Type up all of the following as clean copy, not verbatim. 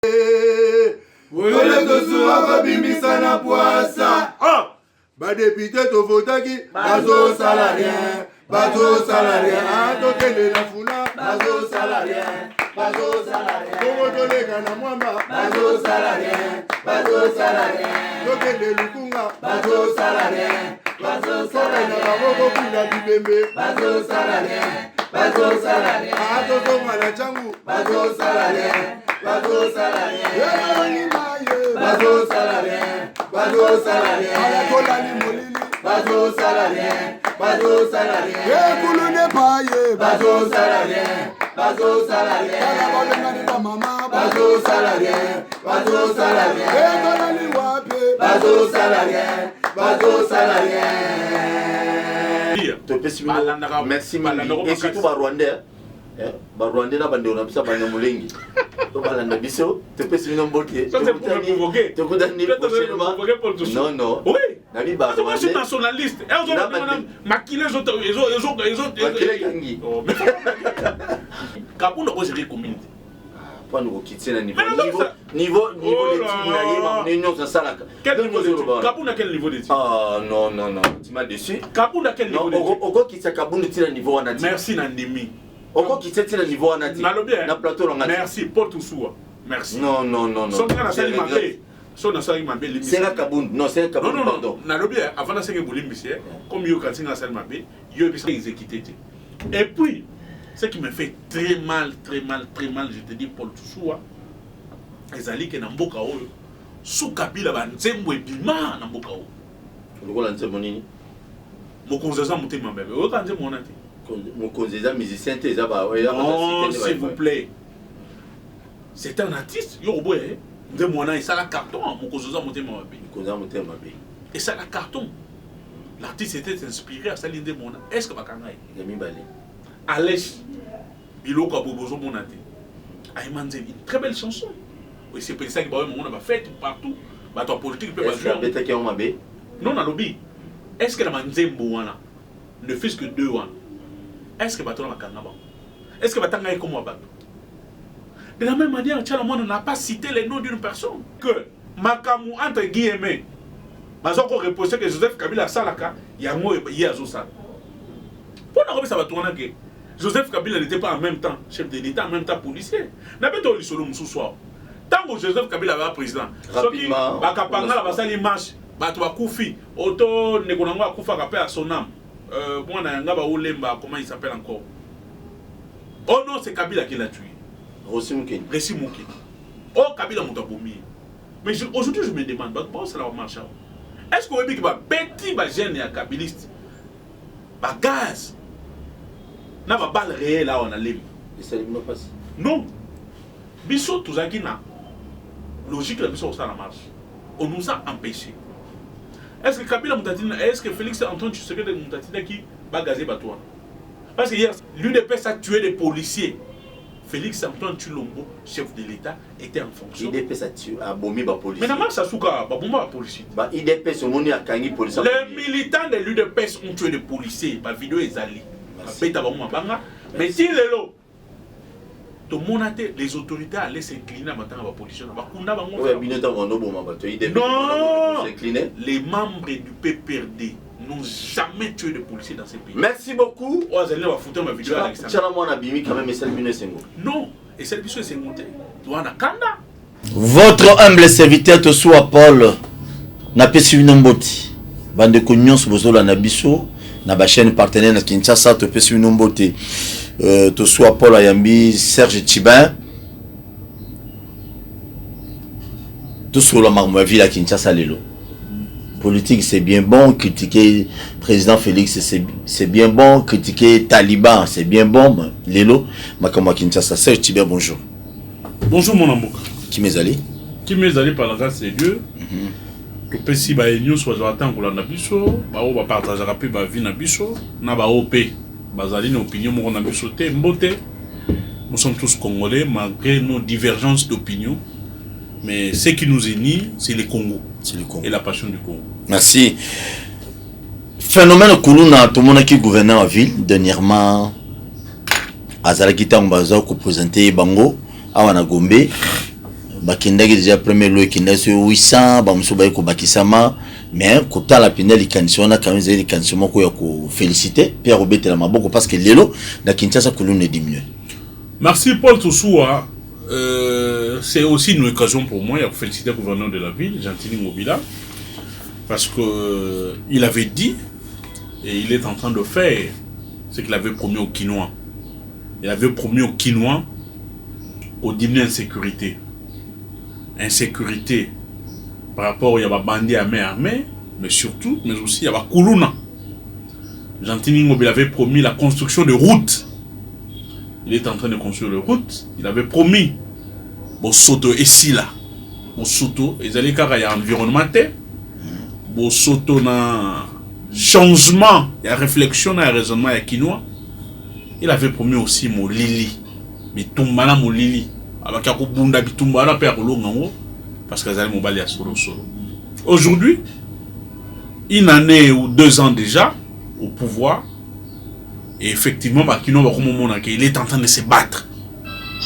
Ole tosura babimisa na poasa. Ba député to votaki bazo salarien. Bazo salarien. Tokende na funa bazo salarien. Bazo salarien. Komo tolega na mwamba bazo salarien. Bazo salarien. Tokende lukunga bazo salarien. Bazo salarien. Na boko kunda bibembe bazo salarien. Bazo salarien. Ato tonga na changu bazo salarien. Bazo salarien. Bazo salarien. Bazo salarien. Alakola ni molili. Bazo salarien. Bazo salarien. Ekulu ne paye. Bazo salarien. Bazo salarien. Kala balenga ni ba mama. Bazo salarien. Bazo salarien. Ekola ni wapi. Bazo salarien. Bazo salarien. Merci et surtout ba Rwandais. Ba Rwandais na bande on bisa bande mulengi. To balanda biso, te pesi mino mboki. Ça c'est pour me provoquer. Te condamner prochainement. Non non. Oui. Nabi ba Rwandais. Je suis nationaliste. Et on a maquillé les autres. Maquillé gangi. Kabunda ko gérer communauté. Pas nous quitter na niveau d'études na union ça salaka. Quel niveau d'études? Kabunda quel niveau d'études? Ah non, tu m'as déçu. Kabunda quel niveau d'études? Oko kitsa Kabunda tina niveau wana. Merci Nandimi. Oko kitsa tina niveau wana. Na plateau longa. Merci Paul Toussoua. Merci. Non. Son na sali mabé. Son na sali mabé limite. C'est Kabunda. Non, c'est Kabunda pardon. Na lobi avant na senge bolimbisi comme yo kanti na sali mabé, yo bisa exécuter. Et puis ce qui me fait très mal, je te dis Paul Toussoua, ezali ke na mboka oyo sous Kabila ba nzembo ebima na mboka oyo. Lokola nzembo nini? Mokonzeza motema mbebe. Oyo kanze mona te. Mokonzeza musicien te za ba non, s'il vous plaît. C'est un artiste, yo boye. Nzembo mona et ça la carton, mokonzeza motema mbebe. Mokonzeza motema mbebe. Et ça la carton. L'artiste était inspiré à Saline de Mona. Est-ce que bakanga Yami Balé. Alèche Biloko Abobozo Monate. Aïmanze, une très belle chanson. Oui, c'est pour ça qu'il y a une fête partout. La politique peut pas jouer. Non, dans lobby. Est-ce que la manzembo ne fait que 2 ans? Est-ce que Baton Makanga? Est-ce que Batanga est comme moi? De la même manière, Tchalamon n'a pas cité les noms d'une personne. Que Makamou, entre guillemets, Mazoko reposait que Joseph Kabila Salaka, Yango et Yazosal. Pour la ça va tourner que Joseph Kabila n'était pas en même temps chef de l'État, en même temps policier. N'avait pas eu solo moussou soir. Tant que Joseph Kabila avait président, rapidement, Bakapanga la basali marche, Batwa Koufi, Auto Nekonango Koufa rappelle à son âme. Moi Nanga Olemba, comment il s'appelle encore? Oh non, c'est Kabila qui l'a tué. Rossi Moukine. Oh Kabila Moutaboumi. Mais aujourd'hui je me demande, bon ça va marcher. Est-ce qu'on veut dire que petit jeune et kabiliste, gaz, n'a pas balle réelle là on a l'aimé. Et ça ne passe. Non. Bissot tout ça qui n'a logique la mission ça la marche. On nous a empêchés. Est-ce que Kabila Moutatina, est-ce que Félix Antoine Tshisekedi Moutatina qui va gazer Batouan? Parce que hier, l'UDPS a tué des policiers. Félix Antoine Tshilombo, chef de l'État, était en fonction. l'UDPS a tué à Bomi ba policier. Mais n'a pas ça souka, ba bomba policier. Ba l'UDPS au monde a kangi policier. Les militants de l'UDPS ont tué des policiers. Ba vidéo est allée. Mais si les lots, les autorités allaient s'incliner à la position. Non, les membres du PPRD n'ont jamais tué de policiers dans ces pays. Merci beaucoup. Non, et c'est votre humble serviteur te soit Paul n'a pas suivi Nomboti. Bande Cognon Bozola Nabiso. Na ba chaîne partenaire na Kinshasa to pesi nombote to soit Paul Ayambi Serge Tchibin tout sur la marma ville à Kinshasa lelo politique c'est bien bon, critiquer président Félix c'est bien bon, critiquer Taliban c'est bien bon, lelo makama Kinshasa. Serge Tchibin, bonjour. Bonjour mon amour. Qui mes allés par la grâce de Dieu. Que si ba union soit attend pour la biso ba o ba partager rapide ba vie na biso na ba op bazali une opinion mo na biso te mbote. Nous sommes tous congolais malgré nos divergences d'opinion, mais ce qui nous unit c'est le Congo, et la passion du Congo. Merci. Phénomène Kuluna tout le monde qui gouverne la ville dernièrement azala kitang baza ko présenter bango awana Gombe bakendaki déjà premier lot ekenda sur 800 bamusu baye ko bakisama mais kota la pinel ikanisona quand même zeli kanisoma ko ya ko féliciter Pierre Robetela maboko parce que lelo na Kinshasa kulune diminuer. Merci Paul Toussoua. C'est aussi une occasion pour moi de féliciter le gouverneur de la ville, Gentili Ngobila, parce que il avait dit et il est en train de faire ce qu'il avait promis aux Kinois. Il avait promis aux Kinois au diminuer l'insécurité. Insécurité par rapport à bandits armés, mais surtout, mais aussi à Kuluna. Gentili Ngobila avait promis la construction de routes. Il est en train de construire les routes. Il avait promis Bosoto et Sila. Bosoto, ils allaient car il y a environnement. Bosoto na changement, il y a réflexion, il y a raisonnement, il y a quinoa. Il avait promis aussi Molili. Bitumbana Molili. Alors qu'il y a Bunda Bitumbana père Longango. Parce qu'ils allaient m'obaler à solo. Aujourd'hui, une année ou 2 ans déjà au pouvoir. Et effectivement, il est en train de se battre.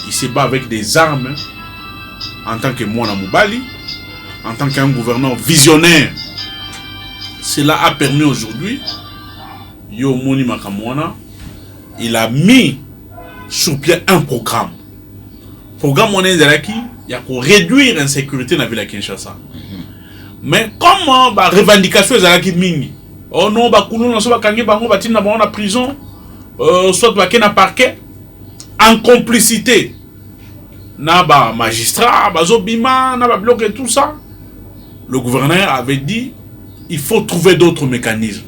Il se bat avec des armes en tant que Mwana Moubali, en tant qu'un gouverneur visionnaire. Cela a permis aujourd'hui, Yo Moni Makamwana, il a mis sur pied un programme. Programme Mwana Zalaki, il y a pour réduire l'insécurité dans la ville de Kinshasa. Mais comment la revendication Zalaki Mingi? Oh non, Bakoulou, on va kangi bango batina bango na prison. Soit na parquet en complicité na ba magistrat bazobima na ba bloc et tout ça. Le gouverneur avait dit il faut trouver d'autres mécanismes.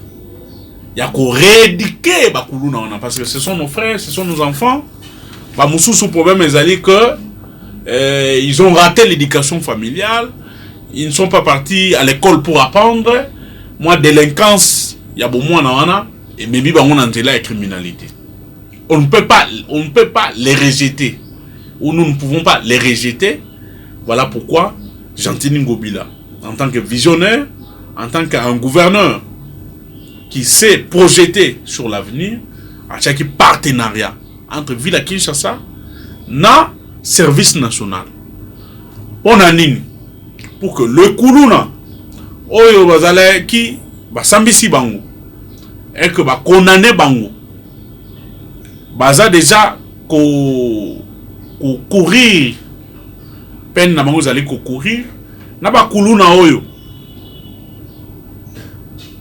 Il y a qu'on rééduquer Bakuluna parce que ce sont nos frères, ce sont nos enfants. Ba mususu problème est que ils ont raté l'éducation familiale, ils ne sont pas partis à l'école pour apprendre. Moi délinquance, il y a beaucoup moins et même on a la criminalité. On ne peut pas les rejeter. Ou nous ne pouvons pas les rejeter. Voilà pourquoi Gentili Ngobila, en tant que visionnaire, en tant qu'un gouverneur qui sait projeter sur l'avenir, à chaque partenariat entre Ville à Kinshasa na service national. On a ligne pour que le Kuluna, Oyo Bazale qui va s'ambissi bango. Et que va condamner bango baza déjà courir peine na bango zali courir na ba kuluna oyo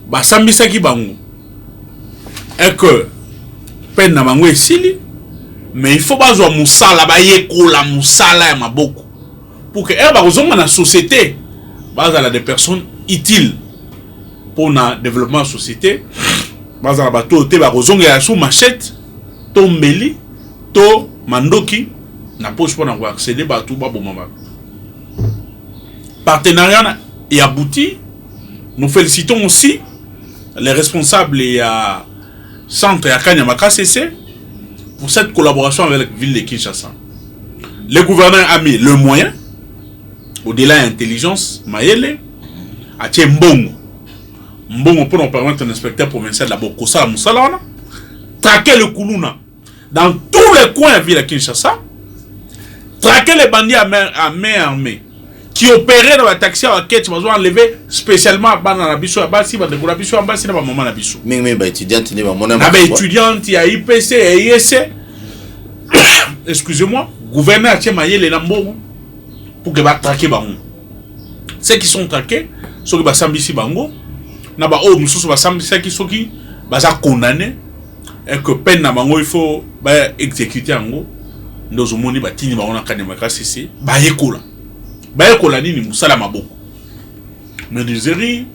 ba sambisa ki bango et que peine na bango esili mais il faut bazwa musala ba yekola musala ya maboko pour que ba kozonga na société bazala des personnes utiles pour na développement de la société. Bazala bato te ba kozonga ya sous machette to mbeli to mandoki na poche pour na accéder bato ba bomama. Partenariat est abouti. Nous félicitons aussi les responsables et à centre et à Kanyamaka CC pour cette collaboration avec la ville de Kinshasa. Le gouverneur a mis le moyen au-delà de l'intelligence Mayele à Mbongo. Mbongo pour nous permettre un inspecteur provincial d'abord Kosa Moussalana traquer le Kuluna dans tous les coins de la ville de Kinshasa, traquer les bandits à main armée qui opéraient dans la taxi à quête, ils ont enlevé spécialement à Bananabiso, à Bassi, à Banabiso, à Bassi, à Mamanabiso. Mais étudiant, il y a étudiant, il y a IPC et ISC. Excusez-moi, gouverneur a tiemaillé les lambeaux pour que va traquer Bango. Ceux qui sont traqués, ceux qui va s'ambissi Bango, n'a pas oh, nous sommes ceux qui va condamner et que peine na Bango il faut exécuter Bango. Nous avons dit que nous avons dit que bayekola nini musala maboko menuiserie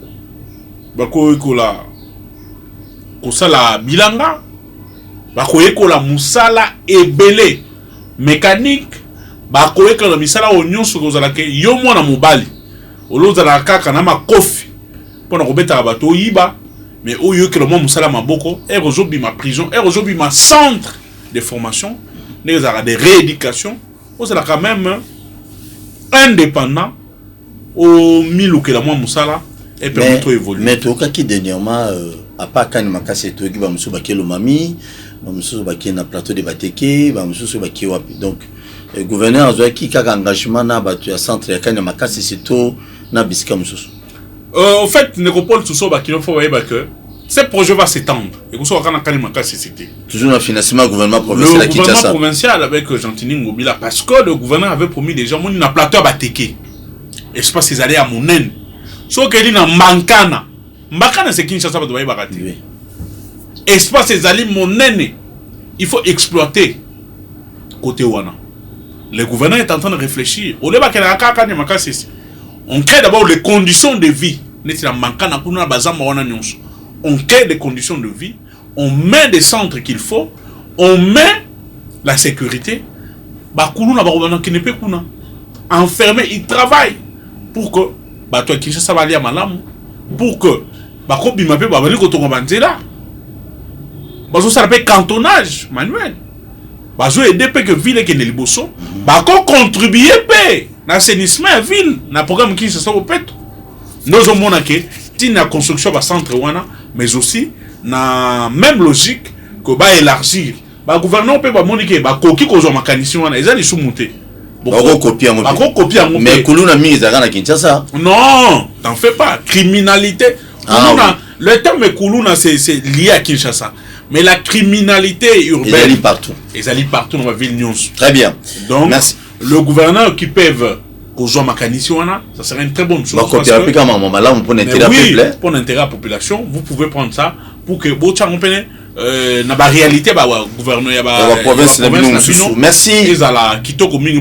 bakoyekola kosala bilanga bakoyekola musala ebele mécanique bakoyekola misala onyonso kozalaka yo mwana mobali olozala kaka na makofi pona kobeta bato oyiba mais oyoyokela mwa musala maboko erozobima prison erozobima centre de formation nezala de rééducation ozala quand même indépendant au milouke la moi musala et permettre d'évoluer. Mais tout cas qui dernièrement à part quand makasi to ki ba musu bakelo mami ba musu bakena plateau de bateke ba musu bakio wapi donc le gouverneur a qui a engagement na batu ya centre ya Kanya Makasi surtout na bisika mususu. En fait, Nécropole tout ça qui faut voir que ce projet va s'étendre et que ça va Kanya Makasi c'était. Toujours le financement gouvernement provincial le gouvernement provincial avec Gentini Ngobila parce que le gouverneur avait promis des gens mon na plateau à Bateke. Espace ils allaient à Monen. So que dit na Mankana. Mankana c'est Kinshasa ba doit bakati. Espace ils allaient Monen. Il faut exploiter côté Wana. Le gouverneur est en train de réfléchir. On crée d'abord les conditions de vie. On crée des conditions de vie. On met des centres qu'il faut. On met la sécurité. Enfermé, il travaille pour que pour que ça s'appelle cantonnage manuel. Bazo aider que ville qui ne liboso. Bako contribuer pe l'assainissement ville na programme qui se soit au pet. Nous avons montré la construction de centre wana mais aussi na même logique que ba élargir. Ba gouvernement peut ba moniquer ba koki ko zo mécanicien wana ezali sous-monter. Bako copier en mais kuluna mi ezaka na Kinshasa. Non, t'en fais pas. Criminalité. Le terme kuluna c'est lié à Kinshasa. Mais la criminalité urbaine... Ils allient partout. Ils allient partout dans la ville Nyons. Très bien. Donc, merci. Le gouverneur qui peuvent ça serait une très bonne chose. Pour l'intérêt de la population, vous pouvez prendre ça pour que vous la réalité gouverneur merci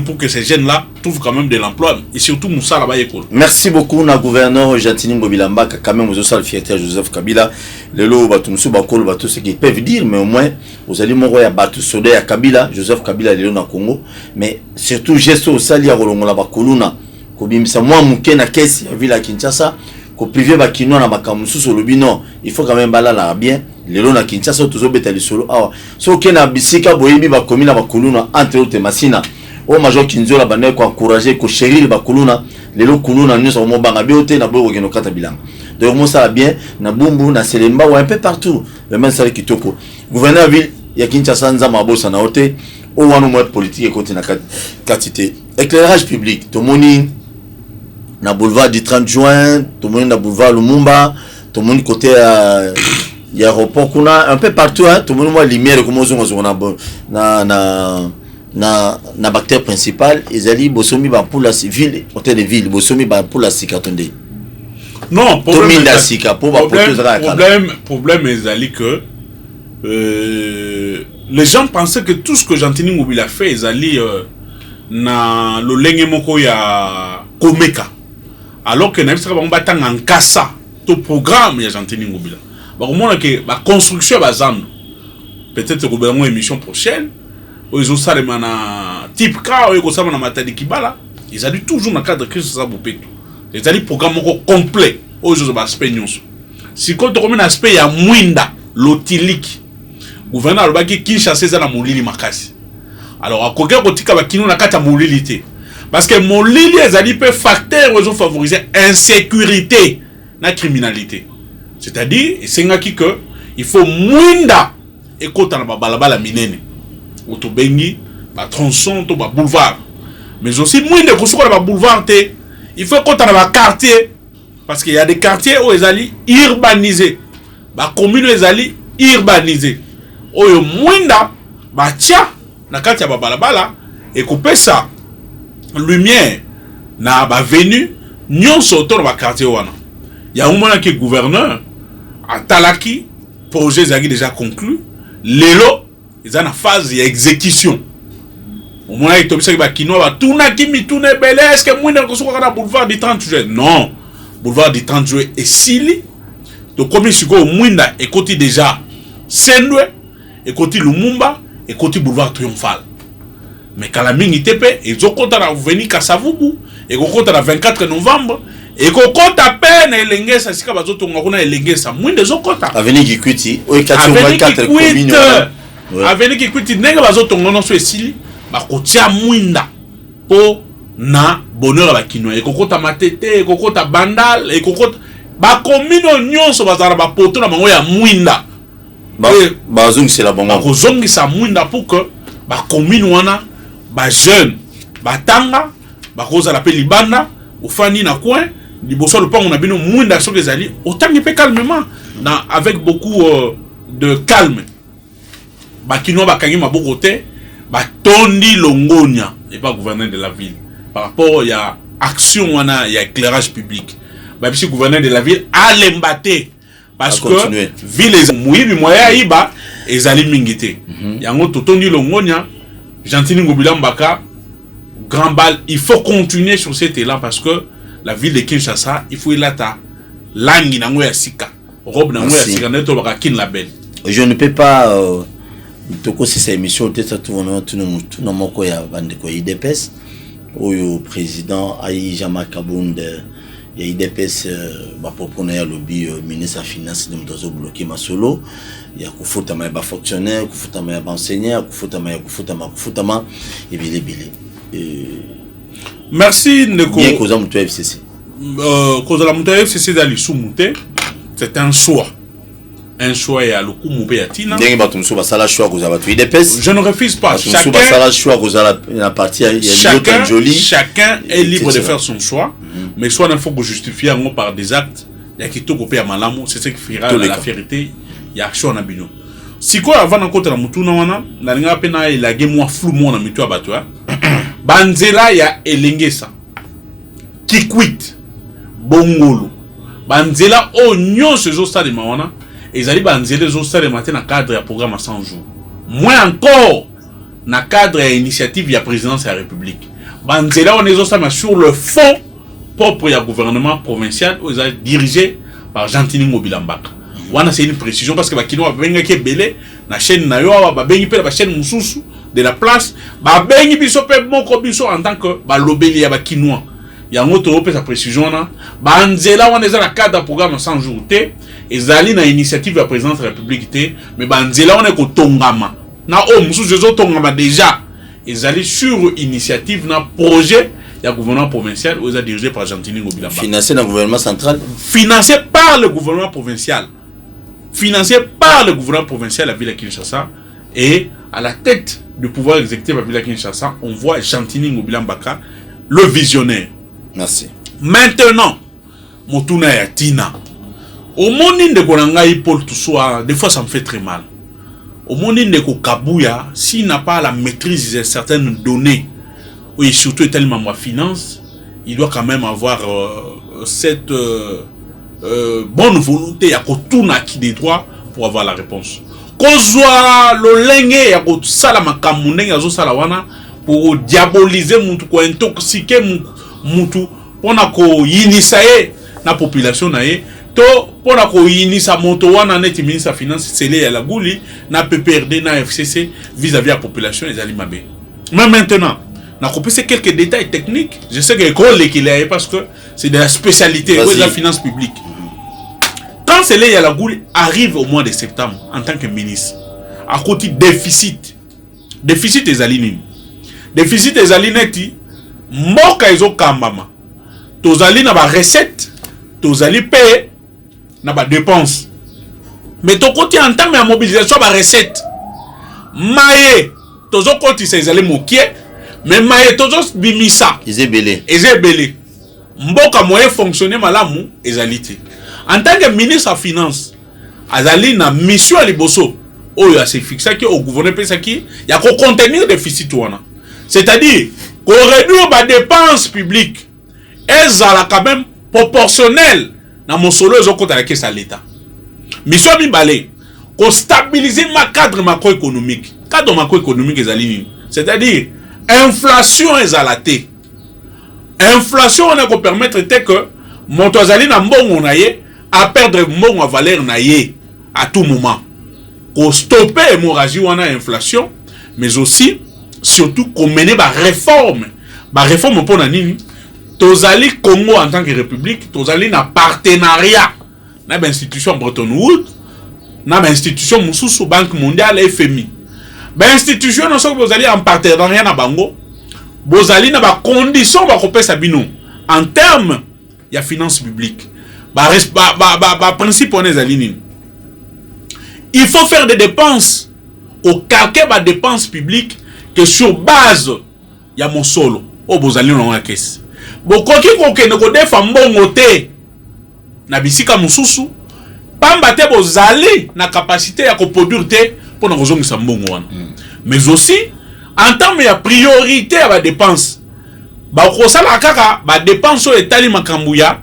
pour que ces jeunes là trouvent quand même de l'emploi et surtout Moussa là-bas école. Merci beaucoup na gouverneur Gentini Ngobila Mbaka quand même vous avez fierté à Joseph Kabila le lo batumsu bakolo bato ce qu'ils peuvent dire mais au moins vous allez moro ya batu soda ya Kabila Joseph Kabila le na Congo mais surtout geste au sali ya rolongola bakoluna ko bimisa moi muke na kesi ya ville ya Kinshasa ko privé bakino na makamusu sur le bino il faut quand même balala bien lelo na Kinshasa tozo betali solo awa so kena bisika boyebi ba komina bakuluna entre autres masina o major Kinzola bane ko encourager ko chérir bakuluna lelo kuluna nyo mo banga biote na boyo keno kata bilanga donc mo ça bien na bumbu na selemba ou un peu partout le même ça kitoko gouverneur ville ya Kinshasa nzama bossa na hote o wanu mo politique côté na quantité éclairage public to moni na boulevard du 30 juin to moni na boulevard Lumumba to moni côté il y a aéroport qu'on a un peu partout hein tout le monde voit lumière comme on na bactère principal ils allaient bosomi ba pour la ville hôtel de ville bosomi ba pour la sikatonde non problème ils allaient que les gens pensaient que tout ce que Gentini Ngobila fait ils allaient na lo lenge moko ya komeka alors que na bisaka ba batanga nkasa to programme ya Gentini Ngobila. La construction peut-être que une émission prochaine ils ont ça les type cas ils ont ça na matadi kibala ils allaient toujours dans le cadre de crise ça bopeto ils allaient programme complet ils ont aspect nyonso si quand on a aspect ya mwinda lotilique gouverneur le baki Kinshasa za na molili makasi alors à koka kotika ba kino na kata molilité parce que molili ils allaient peut facteur ils ont favorisé insécurité na criminalité. C'est-à-dire, il faut mwinda et quand on a balabala minene, autobengi, ba tronçon, to ba boulevard. Mais aussi mwinda ko sokola ba boulevard te, il faut quand on a quartier parce qu'il y a des quartiers où ils allaient urbaniser. Ba commune ils allaient urbaniser. Oyo mwinda ba tia na kati ya ba balabala et couper ça lumière na ba venu nyonso autour ba quartier wana. Il y a un moment qui est gouverneur à Talaki, projet est déjà conclu. Lelo, ils ont une phase d'exécution. Au moment où ils ont dit que tout n'a qui mi tout n'est bel est-ce que moi n'a boulevard du 30 juillet. Non, boulevard du 30 juillet est sili. Donc comme il au Mwinda et côté déjà Sendwe et côté Lumumba et côté boulevard Triomphal. Mais quand la mine était ils ont compté à venir Kassavubu et ont compté à 24 novembre. Et qu'on compte à peine et ça c'est comme ça on a élengé ça moins des autres avenue Kikwiti o 424 communes avenue Kikwiti nenga bazoto ngono so esili ba kotia mwinda po na bonheur ba kino et kokota matete et kokota bandal et kokota ba commune nyonso bazara ba poto na bango ya mwinda ba zong c'est la bongo ba zong sa mwinda pour que ba commune wana ba jeune batanga bakoza la pe libanda ofani na coin liboso le pont on a bino mwinda so les alliés autant peu calmement avec beaucoup de calme bakino bakangi maboko te batondi longonia et pas gouverneur de la ville par rapport il y a action wana il y a éclairage public ba bisi gouverneur de la ville alembate parce que ville les muibi moya iba ezali mingité yango totondi longonia Gentini Ngobila Mbaka grand bal il faut continuer sur cet élan parce que la ville de Kinshasa il faut ilata langi nango ya sika robe nango ya sika neto baka kin la belle. Je ne peux pas toko c'est cette émission peut-être tout le moko ya bande ko IDPS au président Aïe Jama Kabunde ya IDPS ba proponer ya lobby ministre des finances de mtozo bloquer masolo ya kufuta ma ba fonctionnaire kufuta ma ba enseignant kufuta ma ebile merci Ndeko bien cause mutu FCC cause la mutu FCC dali sumuté c'est un choix ya lokumu pe ya tina ndenge bato musu basala choix cause ba IDPS je ne refuse pas chacun basala choix cause la partie chacun est libre de faire son choix mais soit il faut que justifier en par des actes ya kitoko pe ya malamu c'est ce qui fera la fierté ya action na bino siko avant na kota na mutuna wana na linga pe na ilage moi flou mo na mitu abatwa banzela ya elengesa kikwit bongolo banzela o nyonso zo stade mawana ezali banzela zo stade matin na cadre ya programme à 100 jours moins encore na cadre ya initiative ya présidence de la République banzela on ezo stade sur le fond propre ya gouvernement provincial où est dirigé par Gentini Ngobila Mbaka. Wana c'est une précision parce que bakino babenga ke belé na chaîne na yo ba bengi pe ba chaîne mususu de la place ba bengi biso pe moko biso en tant que ba lobeli ya bakinois. Ya ngoto pe sa précision na ba nzela wana za la cadre programme 100 jours te ezali na initiative ya présidence de la République te mais ba nzela wana ko tongama na o mususu zo tongama déjà ezali sur initiative na projet il y a un gouvernement provincial où est dirigé par Gentini Ngobila Mbaka. Financé dans le gouvernement central. Financé par le gouvernement provincial. Financé par le gouvernement provincial à la ville de Kinshasa. Et à la tête du pouvoir exécutif à la ville de Kinshasa, on voit Gentini Ngobila Mbaka, le visionnaire. Merci. Maintenant, Motuna ya Tina. Au monde de Konangaï Paul Toussoa, des fois ça me fait très mal. Au monde de Kabouya, s'il n'a pas la maîtrise de certaines données, oui, surtout tellement ma finance, il doit quand même avoir cette bonne volonté à retourner qui des droits pour avoir la réponse. Kozwa le lenge ya ko sala makamune ya zo sala wana pour diaboliser mutu ko intoxiquer mutu pona ko yinisaye na population na ye to pona ko yinisa moto wana net ministre finance c'est ya la gouli na PPRD na FCC vis-à-vis la population les alimabe. Mais maintenant on a coupé quelques détails techniques. Je sais que l'école qu'il est parce que c'est de la spécialité de la finance publique. Quand c'est là, la Goule arrive au mois de septembre en tant que ministre, à côté déficit. Déficit des alignés. Déficit des alignés, moka iso kambama. Tozali na ba recette, tozali paye na ba dépense. Mais ton côté en tant que mobilisation ba recette. Maye, tozo côté c'est ali mokie. Mais maye tozo bimisa ezebele mboka moyen fonctionner malamu ezalité en tant que ministre à finance azali na mission à liboso oyo a se fixé que au gouvernement pesa ki ya ko contenir déficit wana c'est-à-dire qu'on réduire ba dépenses publiques ezala quand même proportionnel na mosolo ezokota la caisse à l'état mission mibale ko stabiliser ma cadre macroéconomique ezali c'est-à-dire inflation est à la té. Inflation on a qu'on permettre que Montozali na mbongo na ye à perdre mbongo à valeur na ye à tout moment. Qu'on stopper l'hémorragie ou a inflation, mais aussi surtout qu'on mène ba réforme pour na nini. Tozali Congo en tant que république, tozali na partenariat na institution Bretton Woods, na institution mususu Banque mondiale FMI. Ben institution non seulement vous allez en partenariat na bango, vous allez na ba condition ba kopesa sabino en termes ya finance publique. Ba principe on est aligné. Il faut faire des dépenses au calquer ba dépenses publiques que sur base ya mon solo. o bozali na caisse bokoki kokende kodefa mbongo te na bisika mususu pamba te bozali na capacité ya koproduire te pour na kozongisa mbongo wana mais aussi en termes ya priorité ya ba dépense ba kosala kaka ba dépense o etali makambu ya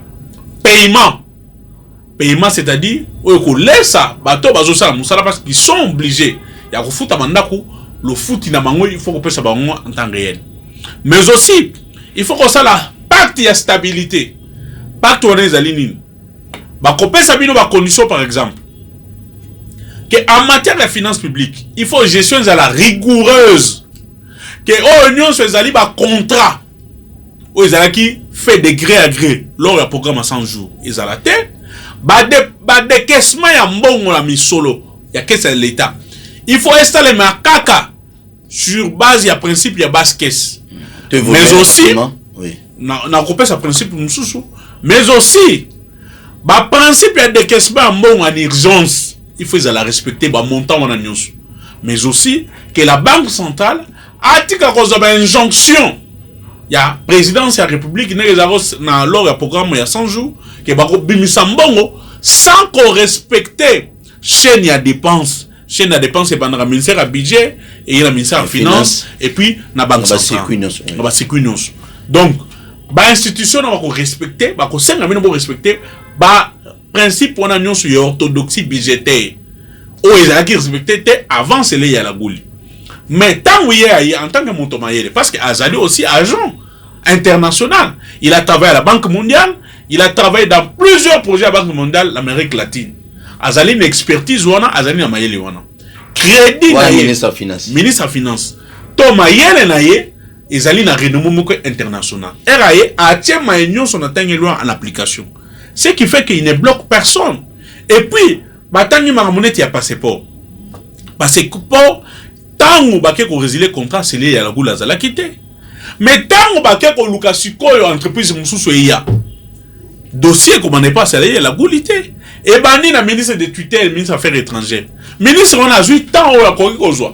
paiement c'est-à-dire oyo ko laissa bato bazosala musala parce qu'ils sont obligés ya kofuta mandako le foot na bango il faut que ça bango en temps réel mais aussi il faut que ça la pacte ya stabilité pacte on est alinine ba kopesa bino ba condition par exemple que en matière de finances publiques il faut gestion à la rigoureuse que union sur les ba contrat aux qui fait de gré à gré lors du programme à 100 jours ils à la tête ba décaissement ya mbongo la misolo ya caisse de l'état il faut installer ma kaka sur base ya principe ya basse caisse mais aussi oui na kopesa principe mususu mais aussi ba principe ya décaissement mbongo en urgence il faut la respecter ba montant wana nyonso mais aussi que la banque centrale a tika koza ba injonction ya présidence ya république na lors ya programme ya 100 jours que ba ko bimisa mbongo sans qu'on respecte chaîne ya dépenses chaîne de dépenses et le ministère à budget et le ministère à finance et puis la banque centrale. Donc, l'institution va respecter, va respecter, principe on a sur orthodoxie budgétaire. Ou ils ont respecté avant c'est les à la boule. Mais tant qu'il y a en tant que Montomayele, parce qu'Azali aussi agent international, il a travaillé à la Banque mondiale, il a travaillé dans plusieurs projets à la Banque mondiale, l'Amérique latine. Azali une expertise wana azali na mayele wana crédit na ministre de finance to mayele na ye ezali na renommée moko international RAE a tient ma union son atteint loi en application ce qui fait qu'il ne bloque personne et puis batangi maramonete ya passeport passeport tango baké ko résilier contrat c'est lié à la goula za quitté mais tango baké ko luka sikoyo entreprise mususu ya dossier comme on n'est pas salarié la goulité et bandi na ministre de tutelle ministre affaires étrangères ministre on a 8 ans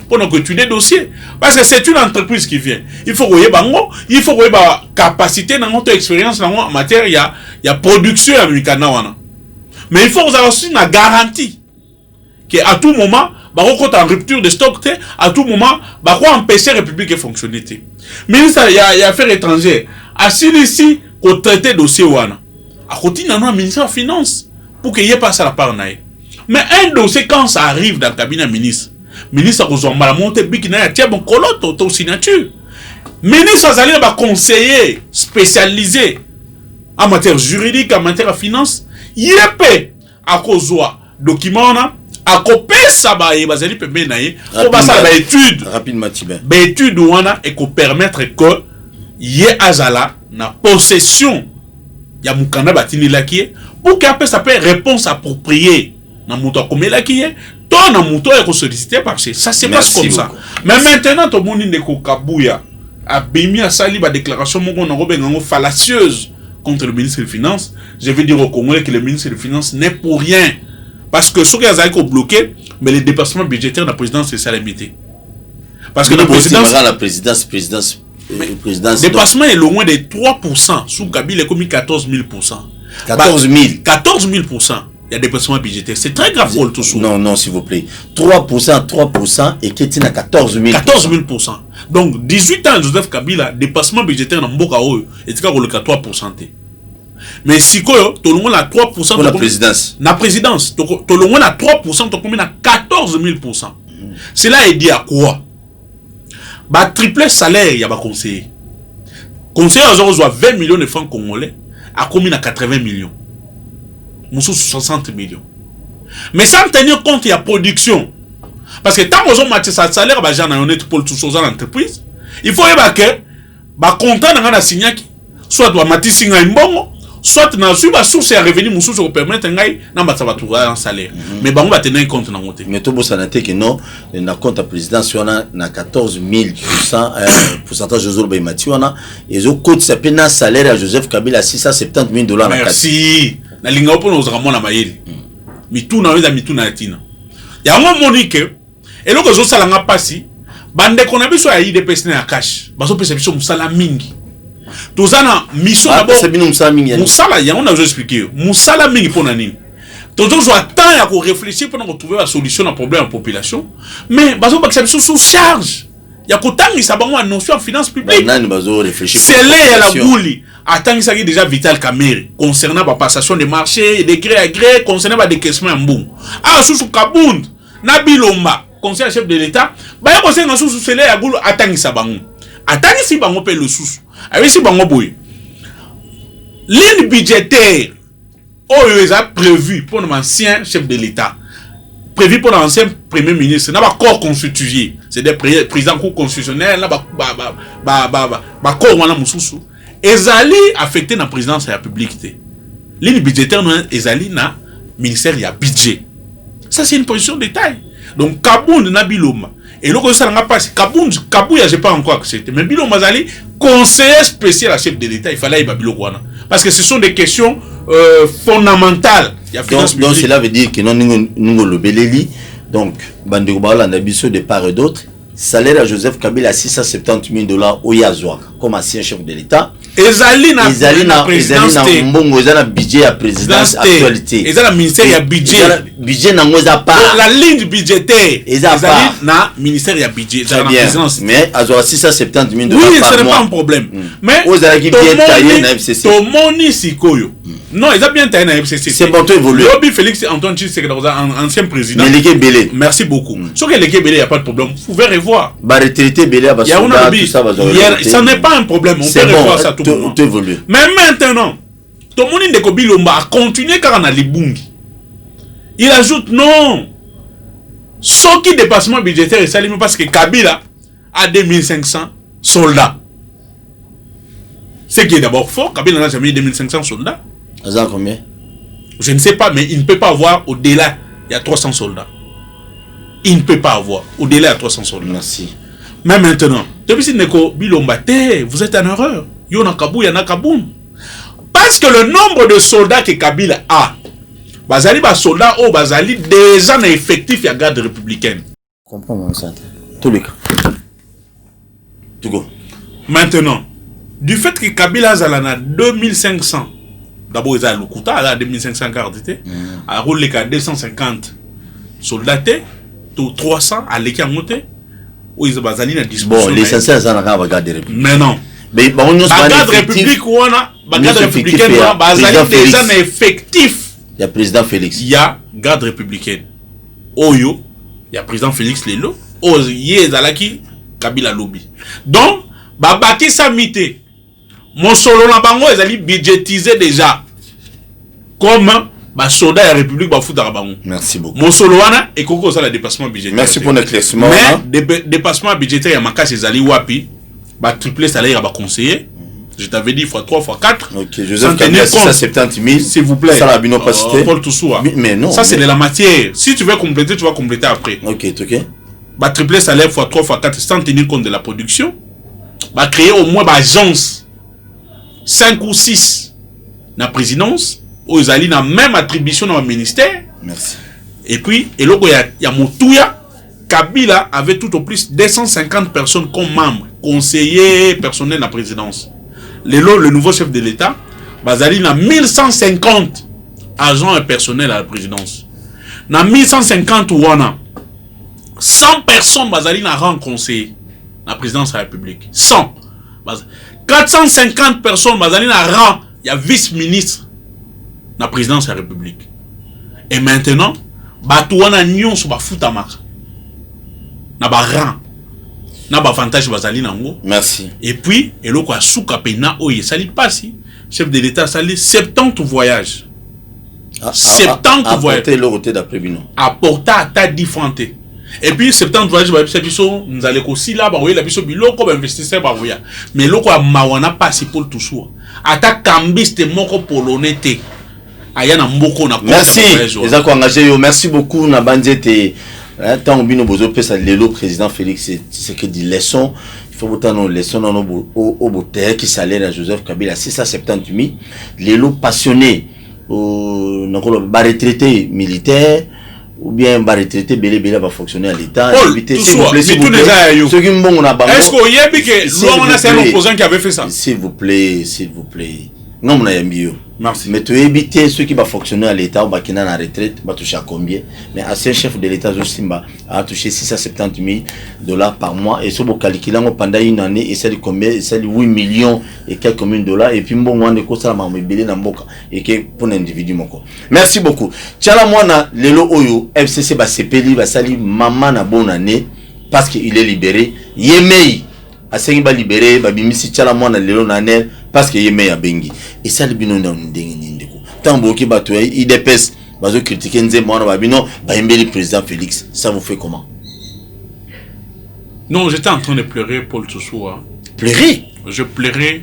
pour nous étudier dossier parce que c'est une entreprise qui vient il faut que bango il faut que ba capacité dans notre expérience en matière il y a production américaine wana mais il faut avoir aussi une garantie que à tout moment ba ko en rupture de stock à tout moment ba ko empêcher république de fonctionner ministre il y a affaires étrangères assis ici ko traiter dossier wana à côté dans le ministère des Finances pour qu'il y ait pas ça la part naïe. Mais un dossier quand ça arrive dans le cabinet ministre a besoin de la montée big na tiens bon colotte auto signature ministre a allé ba conseiller spécialisé en matière juridique en matière de finance yepé à cause document na à copier ça ba e bazali pe benaye pour ba ça ba étude rapidement tibé ba étude wana et ko permettre que yé azala na possession ya mukanda batini lakie pour qu'après ça peut réponse appropriée na muto akomela kie to na muto ya ko solliciter parce que ça c'est pas comme ça mais maintenant to moni ndeko kabuya a bimi a sali ba déclaration moko na robengango fallacieuse contre le ministre des Finances. Je vais dire au Congolais que le ministre des Finances n'est pour rien parce que ce qui a été bloqué mais les dépassements budgétaires de la présidence c'est ça limité parce que la présidence présidence dépassement est loin de 3% sous Kabila est comme 14 000%. 14 000. 14 000%. Il y a des dépassement budgétaire. C'est très grave pour tout ça. Non, s'il vous plaît. 3% et qui est à 14 000. 14 000%. Donc, 18 ans, Joseph Kabila, dépassement budgétaire dans Mboka Oyo, et c'est le 3%. Mais si tout le monde a 3% pour la présidence. La présidence, tout le monde a 3%, tout le monde a 14 000%. Cela est dit à quoi? Bah, triple salaire, il y a pas conseiller. Conseiller, ils ont 20 millions de francs congolais, à combien à 80 millions. Moussou 60 millions. Mais sans tenir compte, il y a production. Parce que tant qu'ils ont matché sa salaire, bah, j'en ai honnête pour tout ça dans l'entreprise. Il faut que, bah, content dans la signa soit doit matcher signa mbongo, soit dans la source à revenu moussou se permettre ngai, n'a pas ça va trouver un salaire. Mais bah, on va tenir compte dans monter. Mais tout le monde que non, na compte à présidence, on a 14 000%, pourcentage de Joseph Baymati, on a, et au coût ça paye un salaire à Joseph Kabila $670 000. Merci. Na linga pour nos ramons na mayeli. Mitu na weza mitu na tina. Ya ngo monique et loko zo sala nga pasi bande kona biso ya IDPS na cash. Baso pesa biso musala mingi. tozana mission d'abord Moussala ya on a expliqué Moussala mingi pona nini toujours attend ya ko réfléchir pour trouver la solution à problème en population mais bazo bakisa biso sous charge ya ko tangisa bango notion en finance publique c'est là la gouli attangisa déjà Vital Kamerhe concernant la passation des marchés de gré à gré concernant la décaissement en bon ah sous Kabund na Bilomba conseiller chef de l'état ba ya conseiller na sous c'est là ya gouli attangisa bango attangisi bango pe le sous avec si bango boy ligne budgétaire ils ont prévu pour l'ancien chef de l'État, prévu pour l'ancien premier ministre, n'a pas corps constitué, c'est des présidents cours constitutionnels, n'a pas corps wana mususu. Ezali affecté dans la présidence de la République. Ligne budgétaire ils allent dans ministère ya budget. Ça c'est une position de détail. Donc Kabound na Biloma. Et là ça n'a pas Kabouya j'ai pas encore accepté, mais Biloma Zali conseiller spécial à chef de l'État, il fallait y Biloma parce que ce sont des questions fondamentales. Donc cela veut dire que nous le beleli donc Bandeko Baola na biso de part et d'autre salaire à Joseph Kabila $670 000 au Yazouak comme ancien chef de l'État. Ezali na mbongo ezali na budget ya présidence actualité. Ezali na ministère ya budget na ngoza pas. La ligne budgétaire ezali na ministère ya budget ezali na présidence. Mais azwa $670 000 oui, ce n'est pas un problème. Mais ozalaki bien taillé na FCC. Tomoni sikoyo. Non, ils ont bien taillé na FCC. C'est bon, tout évolué. Lobby Félix Antoine Tshisekedi ancien président. Mais l'équipe belé. Merci beaucoup. Sur que l'équipe belé, il n'y a pas de problème. Vous pouvez revoir. Bah retraité belé à ça n'est pas un problème. On peut revoir ça tout le monde. Mais maintenant, tout le monde de Kobilomba a continué car on a Libungi. Il ajoute non. Ce qui dépassement budgétaire est salué parce que Kabila a 2500 soldats. Ce qui est d'abord fort, Kabila n'a jamais eu 2500 soldats. Combien? Je ne sais pas, mais il ne peut pas avoir au-delà, il y a 300 soldats. Il ne peut pas avoir au-delà, il y a 300 soldats. Merci. Mais maintenant, depuis que Neko Bilomba, vous êtes en erreur. Il y en a Kabou, il y en a Kaboum. Parce que le nombre de soldats que Kabila a, Bazali ba soldats au Bazali déjà n'est effectif il y a garde républicaine. Comprends ça. Tout le cas. Tout go. Maintenant, du fait que Kabila a 2500, d'abord il a le Kouta, il a 2500 gardes, à rouler qu'à 250 soldats, tout 300 à l'équipe monté, où ils ont Bazali à disposition. Bon, l'essentiel c'est la garde républicaine. Mais non. Mais bon, nous la garde république ou on a la garde républicaine Bazali déjà n'est effectif. Il y a président Félix. Il y a garde républicaine. Oyo, il y a président Félix Lelo. Oye Zalaki Kabila Lobby. Donc, Babaki Samité. Mon solo na bango ezali budgétisé déjà. Comme ba soldat de la République ba fouta bango. Merci beaucoup. Mon solo wana et koko ça le dépassement budgétaire. Merci pour l'éclaircissement. Mais dépassement budgétaire ya makasi ezali wapi? Ba triplé salaire ba conseiller. Je t'avais dit x3 x4. Ok, Joseph Kabila 670 000. S'il vous plaît. Ça la binopacité. Paul Toussoua. Mais non. Ça c'est de la matière. Si tu veux compléter, tu vas compléter après. Ok, ok. Bah tripler salaire x3 x4 sans tenir compte de la production. Bah créer au moins bah agence 5 ou 6 dans la présidence. Aux alliés dans la même attribution dans le ministère. Merci. Et puis, et là, il y a Moutouya. Kabila avait tout au plus 250 personnes comme membres, conseillers, personnels dans la présidence. Le nouveau chef de l'État, Bazali a 1150 agents et personnels à la présidence. Dans 1150 ouana, 100 personnes Bazali n'a rang conseiller dans la présidence de la République. 100. 450 personnes Bazali n'a rang, il y a vice-ministre dans la présidence de la République. Et maintenant, Batouana Nyon sur Bafoutamar. Na ba rang. Na ba avantage Bazali nango. Merci. Et puis, et là quoi souka pena oye sali passi chef de l'État sali 70 voyages. 70 voyages. Apporter le côté d'après bino. Apporter à ta différente. Et puis 70 voyages ba biso nous allons aussi là ba oye la biso biloko ba investisseur ba oya. Mais loko a mawana passi pour tout ça. Ata kambiste moko polonais te. Ayana mboko na. Merci. Les a engagé yo. Merci beaucoup na banzete. Tant que nous pesa le président Félix c'est que dit leçon il faut autant nos leçons au boteur qui salaire à Joseph Kabila 670 000 les lots passionnés au retraité militaire ou bien va retraiter belé va fonctionner à l'état. S'il vous plaît, s'il vous plaît. Ceux qui m'ont est-ce qu'on y a dit que c'est un opposant qui avait fait ça? S'il vous plaît. Non, on a mieux. Merci. Mais tu éviter ceux qui vont fonctionner à l'état ou qui sont en retraite, va toucher à combien? Mais ancien chef de l'état Simba a touché 670 000 $, par mois. Et ce beau calculer pendant une année, et c'est de combien? C'est de 8 millions et quelques millions de $. Et puis bon, on a des choses à m'embêter dans le et que pour l'individu. Merci beaucoup. Tchala Mwana, Lelo Oyo, FCC va s'épéler, va salir maman na bonne année parce qu'il est libéré. Yemei, à ce qu'il va libérer, va bimisi Tchala Mwana Lelo Nanel. Parce que Yemei a bengi. Et ça, le binon dans une dingue. Tant qu'il va tuer, il dépasse. Va critiquer Nzembo, va binon, va aimer le président Félix. Ça vous fait comment? Non, j'étais en train de pleurer, Paul Tsousoua. Pleurer? Je pleurais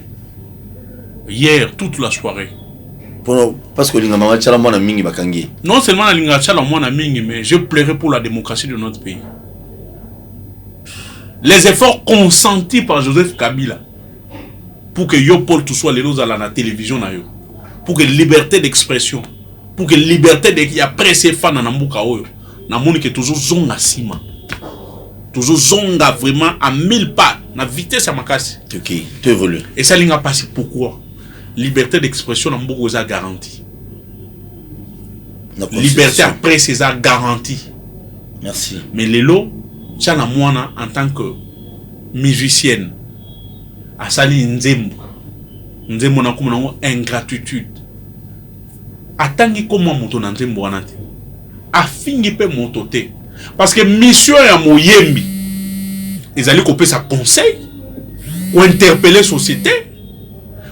hier, toute la soirée. Parce que l'ingama chala mwana mingi bakangi. Non seulement la linga chala mwana mingi, mais je pleurais pour la démocratie de notre pays. Les efforts consentis par Joseph Kabila pour que yo Paul tout soit les à la télévision na yo, pour que liberté d'expression, pour que liberté de ya presse fan na mbuka oyo na moni que toujours zonga sima, toujours zonga vraiment à 1000 pas na vitesse à makasi. OK, tu évolues. Et ça linga passé pourquoi? Liberté d'expression na mbuka oza garantie. Liberté à presse est garantie. Merci. Mais lelo tchala mwana en tant que musicienne asali nzembo na kuma ingratitude atangi koma moto na nzembo wana te afingi pe moto te parce que mission ya moyembi ezali kopesa conseil ou interpeller société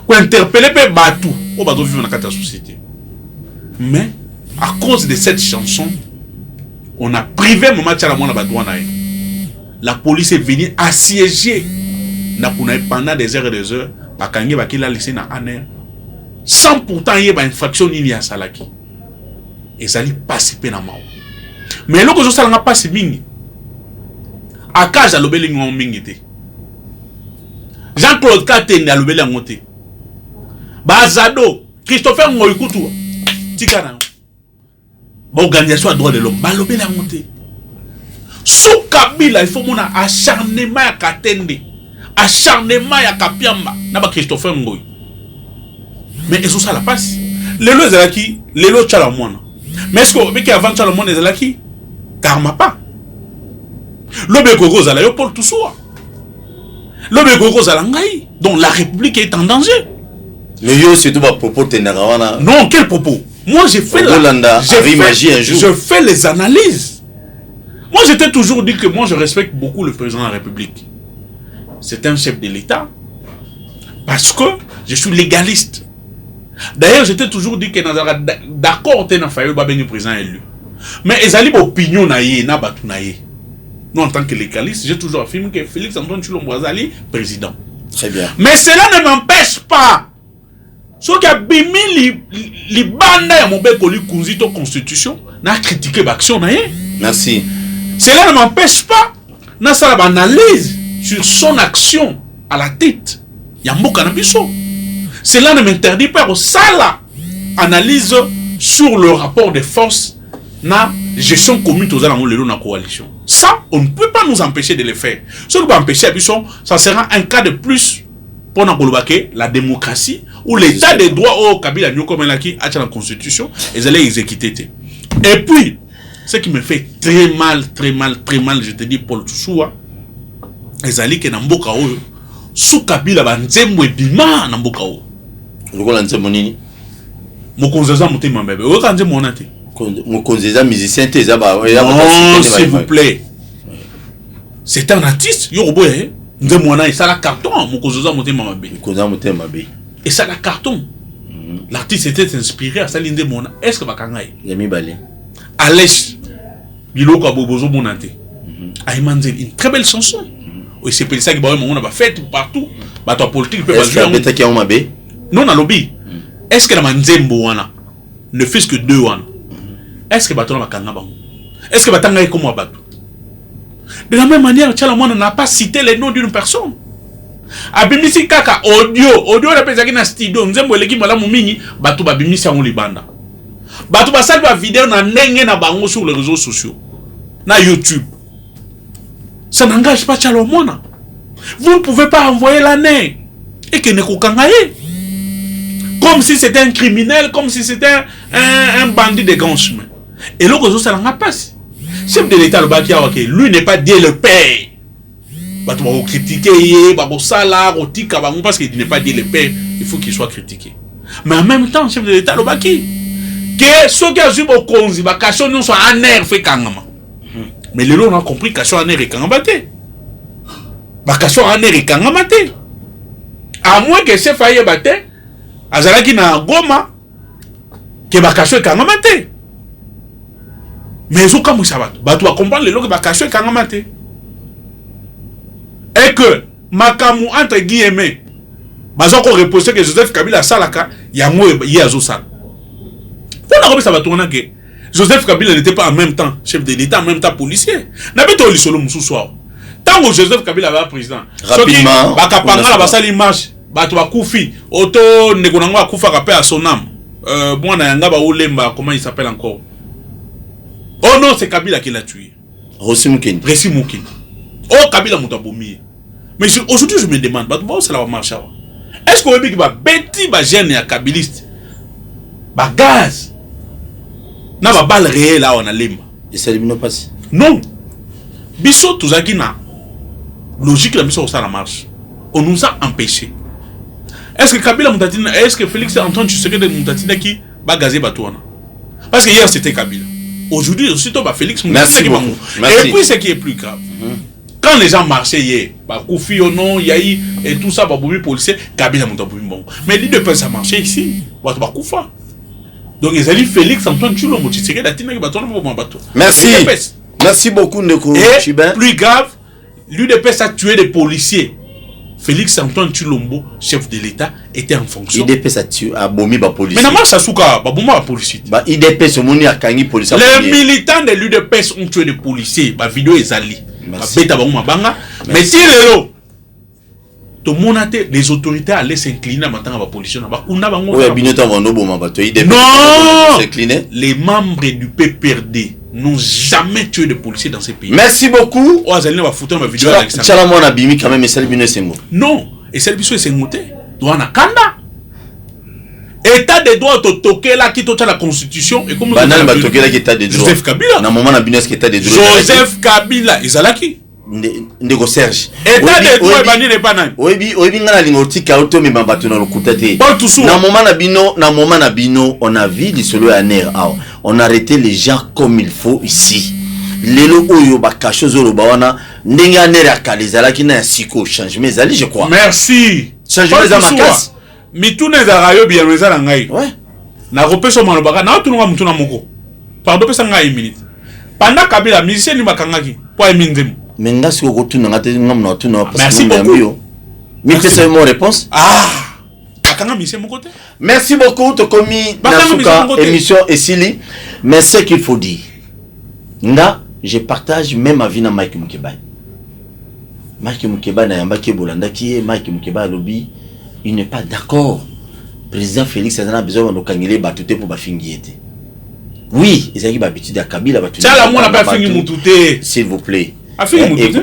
ou interpeller pe batu o bato vivre na kati ya société. Mais à cause de cette chanson on a privé maman tchala mwana badouana. La police est venue assiéger pendant des heures et des heures. Bakangi bakila laissé na aner. Sans pourtant y avoir une infraction ni à salaki. Et ça lui passe pe na mao. Mais là que je sais n'a pas si mingi. Akaja lobeli ngom mingi te. Jean-Claude Katende a lobeli ngote. Bazado Christopher Ngoyikutu tikana. Ba organisation à droit de l'homme ba lobeli ngote. Sous Kabila, il faut mon acharnement à Katende, acharnement à Kapiamba, n'a pas Christopher Ngoy. Mais est-ce que ça la passe? Les lois Zalaki, les lois Chalamouana. Mais est-ce que avant Chalamouana Zalaki, Karma pas. Le Begogo Zalayo Paul Toussoua. Le Begogo Zalangaï, dont la République est en danger. Mais yo, c'est tout ma propos Tenarawana. Non, quel propos? Moi, j'ai fait je fais les analyses. Moi, j'étais toujours dit que moi, je respecte beaucoup le président de la République. C'est un chef de l'État. Parce que je suis légaliste. D'ailleurs, j'étais toujours dit que d'accord, tu as le président élu. Mais ils ont l'opinion na batu na ye. Nous, en tant que légaliste, j'ai toujours affirmé que Félix Antoine Tshilombo Azali, président. Très bien. Mais cela ne m'empêche pas. Ce qui a bimi les bandes à mon bec pour lui constituer constitution, n'a critiqué l'action na ye. Merci. Cela ne m'empêche pas d'avoir une analyse sur son action à la tête. Cela ne m'interdit pas de faire analyse sur le rapport des forces na gestion commune dans la coalition. Ça, on ne peut pas nous empêcher de le faire. Ce qui va empêcher, ça sera un cas de plus pour la démocratie ou l'état des droits au Kabila qui a la constitution et allaient exécuter. Et puis, ce qui me fait très mal, je te dis, Paul Toussoua, ezali ke na mboka oyo, sous Kabila ba nzembo ebima na mboka oyo. Lokola nzembo nini? Mokonzeza motema mbebe. Oyo ka nzembo na te. Mokonzeza musicien te za ba. Non, s'il vous plaît. C'est un artiste, yo boye. Nzembo na ça la carton, mokonzeza motema mbebe. Mokonzeza motema mbebe. Et ça la carton. L'artiste était inspiré à Saline de Mona. Est-ce que bakangai? Yami Balé. Alèche biloko abobozo monate. Aïmanze une très belle chanson. Oui, c'est pour ça que on a fait partout. Bato politique peut jouer. Est-ce que tu as non na lobby. Est-ce que la manzembo wana ne fait que deux wana? Est-ce que bato na bakanga bango? Est-ce que batanga comme bato? De la même manière, Tchala Mwana n'a pas cité les noms d'une personne. Abimisi kaka audio la pesa ki na studio nzembo eleki malamu mingi bato babimisi yango libanda. Bato basali ba vidéo na ndenge na bango sur les réseaux sociaux. Na YouTube. Ça n'engage pas Tchalomona. Vous ne pouvez pas envoyer l'année. Et que ne kokangaye. Comme si c'était un criminel, comme si c'était un bandit de grand chemin. Et le réseau, ça n'a pas passé. Chef de l'État, lui n'est pas Dieu le Père. Bato va critiquer, parce qu'il n'est pas Dieu le Père, il faut qu'il soit critiqué. Mais en même temps, chef de l'État, le baki, que ceux qui ont vu au Konzi, Bakasho non soit un air fait kangama. Mais les gens ont compris Kasho un air et kangambate. Bakasho un air et kangambate. À moins que chef aille bate, azalaki na Goma, que Bakasho et kangambate. Mais ils ont comme ça, tu vas comprendre les gens qui Bakasho et kangambate. Et que Makamu entre guillemets, Bazoko reposé que Joseph Kabila Salaka, Yango Yazosal. Pour la ça va tourner que Joseph Kabila n'était pas en même temps chef de l'État, en même temps policier. N'avait pas eu solo moussou soir. Tant que Joseph Kabila avait président, rapidement, Bakapanga la basali marche, Batwa Koufi, Auto Negonangwa Koufa rappelle à son âme. Bon, Nayanga Baoulemba, comment il s'appelle encore? Oh non, c'est Kabila qui l'a tué. Rossi Moukine. Oh, Kabila Moutaboumi. Mais aujourd'hui, je me demande, ça va marcher. Est-ce qu'on veut dire que Betty va gêner à Kabiliste? Bah, gaz. N'a pas balle réelle là, on a l'imba. Et ça élimine pas. Non. Bissot, tout ça qui n'a. Logique, la mission, ça la marche. On nous a empêchés. Est-ce que Kabila Moutatina, est-ce que Félix Antoine Tshisekedi de Moutatina qui va gazer Batouana? Parce que hier c'était Kabila. Aujourd'hui, surtout Félix Moutatina. Merci. Et puis, ce qui est plus grave. Quand les gens marchaient hier, Koufi, non, Yahi, et tout ça, Baboumi policier, Kabila Moutaboumi bon. Mais les deux ça marchait ici. Koufa. Donc ils ont dit Félix Antoine Tshilombo Tshisekedi Datina qui va tourner pour mon bateau. Merci. Merci beaucoup, Ndeko Chibin. Plus grave, l'UDPS a tué des policiers. Félix Antoine Tshilombo, chef de l'État, était en fonction. IDPS a tué à Bomi ba policier. Mais non, ça souka, Babouma ba policier. Bah IDPS au Moni a Kangi policier. Les militants de l'UDPS ont tué des policiers. Ba vidéo est ali. Mais si tout le monde les autorités allaient s'incliner maintenant à la police. Non, les membres du PPRD n'ont jamais tué de policiers dans ces pays. Merci beaucoup. Non, et celle qui est Kanda. État de droit toqué là qui toque la constitution et comme Joseph Kabila. Joseph Kabila, Izalaki. Ndeko Serge. État de droit bani ne pas nan. Oyebi ngana lingotika auto me mbato na lokuta te. Na moment na bino on a vu les solo à ner. On a arrêté les gens comme il faut ici. Lelo oyo ba kashozo lo bawana ndenge ner akalizala ki na siko changement ezali je crois. Merci. Changement za makasi. Mitune za rayo bien meza ngai. Ouais. Na repeso malobaka na tununga mutuna moko. Pardon pesa ngai minute. Pendant Kabila musicien ni makangaki. Kwa minzemu. Merci beaucoup. Merci beaucoup. Réponse. Merci beaucoup. Tu as commis émission et Sili. Mais ce qu'il faut dire, là, je partage même avis avec Mike Mukeba. Mike Mukeba n'a pas de Mike Mukeba lobby. Il n'est pas d'accord. Président Félix a besoin de nous battre pour finir. Oui, ils ont l'habitude à Kabila. S'il vous plaît.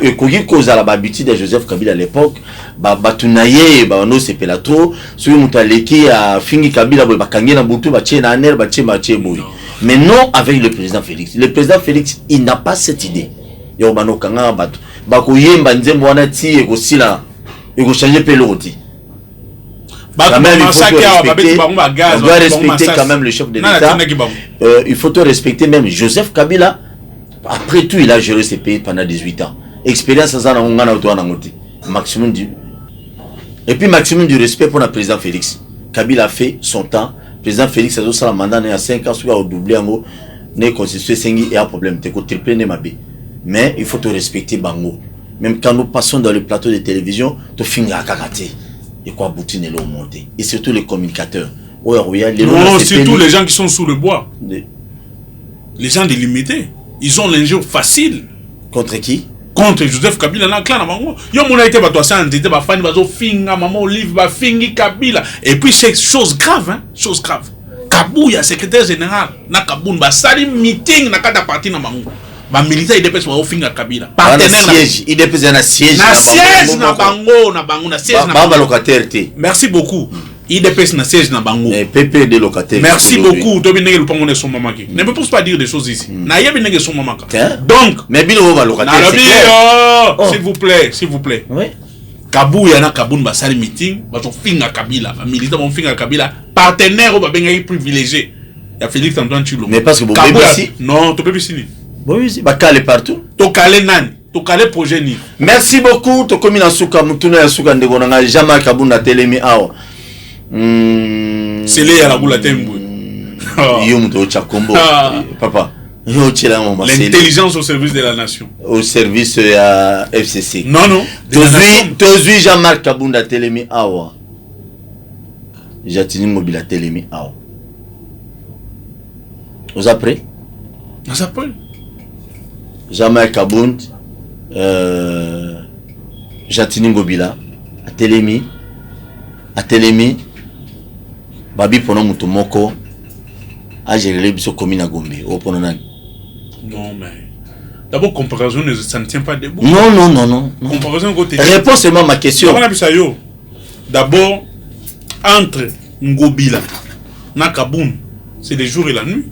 Et quand cause à la habitude de Joseph Kabila à l'époque, batunaye, no c'est pelato, celui mutaleki a fini Kabila bakangi na butu ba tchena ner ba tchema tcheboy. Mais non avec le président Félix. Le président Félix, il n'a pas cette idée. Yo bano kanga batu. Ba ko yemba nzembo wana ti e ko sila e ko changer peloti. Quand même, on doit respecter quand même le chef de l'État. Il faut respecter même Joseph Kabila. Après tout, il a géré ce pays pendant 18 ans. Expérience maximum du... Et puis maximum du respect pour le président Félix. Kabila a fait son temps. Le président Félix a fait un mandat il y a 5 ans, il a doublé en haut. Il a constitué 5 ans et un problème. Mais il faut te respecter Bango. Même quand nous passons dans le plateau de télévision, tu finis à karaté. Et quoi, Boutine est là au monté. Et surtout les communicateurs. Non, surtout les gens qui sont sous le bois. Les gens délimités. Ils ont l'injure facile. Contre qui? Contre Joseph Kabila. Yo mon a été bateau ça entité ba fani bazo finga maman Olive ba fingi Kabila. Et puis c'est chose grave hein, chose grave. Kabouya secrétaire général na Kaboun ba sali meeting na kata parti na bango ba militaire IDPS ba ofinga Kabila partenaire siège IDPS na siège na siège na bango na siège na ba locataire té. Merci beaucoup. IDPS na siège na bango. PP des locataires. Merci beaucoup. Tobi nenge lupango ne son maman qui. Ne me pousse pas dire des choses ici. Na yebi nenge son maman. Donc, mais bilo ba locataire. S'il vous plaît, s'il vous plaît. Oui. Kabouya na Kaboun ba sali meeting, ba so finga Kabila, ba militaire ba finga Kabila, partenaire ou ba benga privilégié. Ya Félix Antoine Tshilombo. Mais parce que vous ici. Non, to bébé ici. Oui, ici ba calé partout. To calé nani? To calé projet ni. Merci beaucoup. To komi na suka mutuna ya suka ndeko na Jean-Marc Kaboun na telemi awa. C'est les à la boule tembo. Yo muto chakombo. Papa. Yo chela mama. L'intelligence au service de la nation. Au service à FCC. Non non. Tozui Jean-Marc Kaboun na telemi awa. Jatini mobile telemi awa. Vous après? Vous après? Jean-Marc Kaboun Jatini mobile telemi Babi pono mutu moko a géré biso commune à Gombe au pono nani. Non mais d'abord comparaison ça ne tient pas debout. Non. Comparaison côté. Réponds seulement ma question. D'abord entre Ngobila na Kaboun, c'est les jours et la nuit.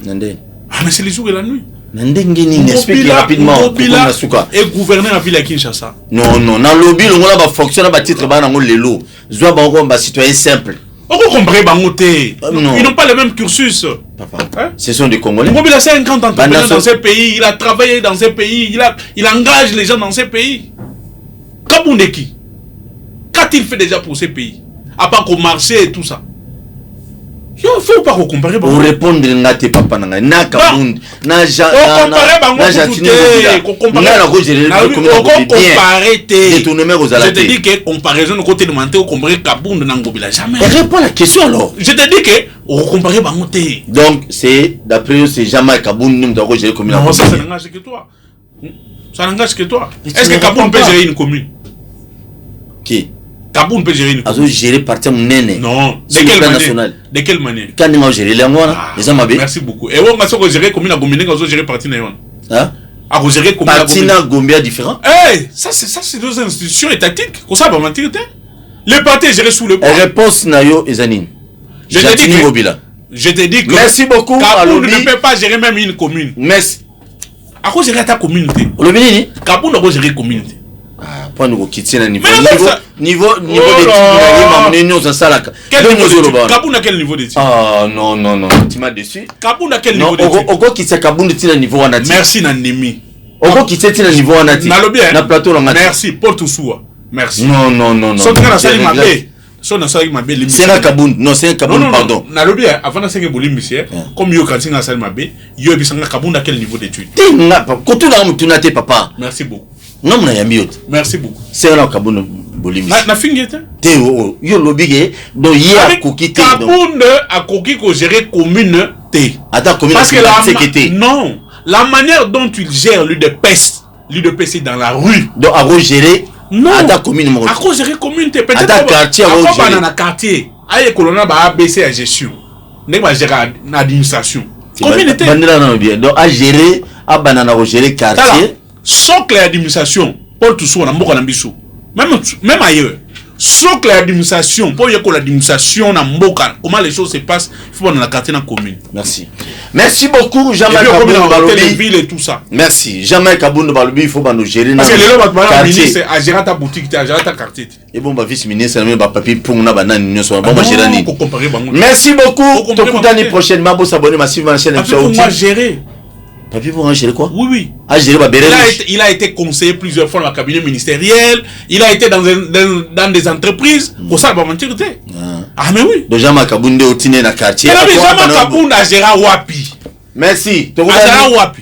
Nande. Ah mais c'est les jours et la nuit. Nande ngini explique rapidement. Ngobila et gouverneur à ville à Kinshasa. Non, na lobby on a ba fonctionner ba titre ba na ngo lelo. Zwa ba ngo ba citoyen simple. On peut comparer Bangoté. Ils n'ont pas le même cursus. Papa, hein? Ce sont des Congolais. Ngobila a 50 entrepreneurs dans ces pays. Il a travaillé dans ces pays. Il engage les gens dans ces pays. Kaboundeki, qu'a-t-il fait déjà pour ces pays? À part qu'au marché et tout ça. Il ne faut pas comparer. Pour répondre à tes papas, na Kabound, na comparer je te dis que comparaison de côté de Manté, on compare Kabound na Ngobila jamais. Réponds à la question alors. Je te dis que on compare Bangoté. Donc c'est d'après eux c'est jamais Kabound nous doit gérer comme non, ça n'engage que toi. Ça n'engage que toi. Est-ce que Kabound peut gérer une commune? Qui? Kaboun peut gérer une commune. Gérer partir mon nene. Non. De quelle manière? Quand on gérer les mois, les hommes habillés. Merci beaucoup. Et on va se gérer commune à Gombe, on va gérer parti na yon. Hein? À gérer commune à Gombe. Parti Gombe différent. Eh, ça c'est deux institutions étatiques. Comme ça va mentir. Les partis gérés sous le bois. Réponse nayo ezanine. Je te dis que merci beaucoup. Kaboun ne peut pas gérer même une commune. Merci. À quoi gérer ta communauté? Olobini? Kaboun doit gérer communauté. Pas nous quitter le niveau. Niveau d'études, nous ça là. Kaboun à quel niveau d'études? Ah non, tu m'as déçu. Kaboun à quel niveau d'études? Oko quitter Kaboun de le niveau anati. Merci Nandemi. Oko quitter le niveau anati. Na plateau là. Merci Paul Toussoua. Merci. Non. Son kana sali mabe. Son na sali mabe limite. C'est un Kaboun. Non, c'est un Kaboun pardon. Na lobi avant na senga bolim monsieur. Comme yo kanti na sali mabe, yo bisanga Kaboun à quel niveau d'études? Tinga ko tu na mutunate papa. Merci beaucoup. Non, mon ami. Merci beaucoup. C'est un Kaboun Bolimi. Na fingete. Théo, yo lobige donc hier koki te. Kaboun a koki ko gérer commune T. Attends, commune parce que non, la manière dont il gère l'UDPS dans la rue. Donc à gérer non. Attends, commune à cause gérer commune T peut-être attends quartier à gérer dans quartier. Aye colonna ba ABC à gestion. Ne ba gérer l'administration. Communauté. Bandela non bien. Donc à gérer à banana gérer quartier. Sauf l'administration, Paul Toussoua, même ailleurs, sauf l'administration, pour que l'administration n'a pas comment les choses se passent, il faut dans la quartier dans la commune. Merci beaucoup, Jean-Marc Kaboun Balobi. Ville et tout ça. Merci, Jean-Marc Kaboun Balobi, il faut nous gérer. Parce que les gens ministre à gérer ta boutique, à gérer ta quartier. Et bon, vice-ministre, il va papier pour nous banane, nous sommes bon gérer. Merci beaucoup. L'année prochaine, vous s'abonner massivement à la chaîne. Pour moi gérer. Papier pour gérer quoi? Oui. Il a été conseiller plusieurs fois dans le cabinet ministériel. Il a été dans des entreprises. Pour ça, il va mentir. Ah, mais oui. Donc, Jean-Marc Kaboun au Tine dans le quartier. Jean-Marc Kaboun a géré Wapi. Merci.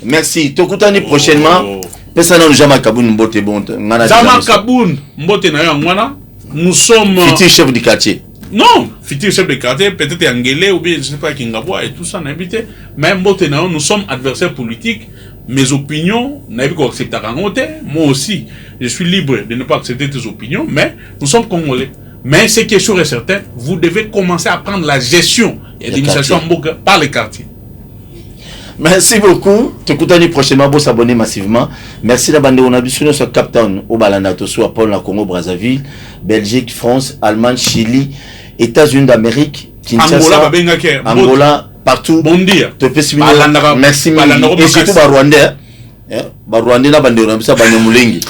Merci. L'année prochainement. Personne n'a Jean-Marc Kaboun mbote bon. Jean-Marc Kaboun mbote na yangwana. Nous sommes. Futur chef du quartier. Non, futur chef de quartier, peut-être Angélé ou bien je ne sais pas Kingaboua et tout ça, n'habité. Mais nous sommes adversaires politiques. Mes opinions, n'habite qu'à accepter à moi aussi, je suis libre de ne pas accepter tes opinions, mais nous sommes Congolais. Mais ce qui est sûr et certain, vous devez commencer à prendre la gestion et l'administration par les quartiers. Merci beaucoup. Te koutani prochainement pour s'abonner massivement. Merci d'abonder. On a vu sur notre Cap Town au Balanato, soit Paul, la Congo, Brazzaville, Belgique, France, Allemagne, Chili, États-Unis d'Amérique, Kinshasa, Angola, partout. Bon dia. Merci mille. Et surtout Rwandais. Rwandais na bande on a vu ça Banyamulengi.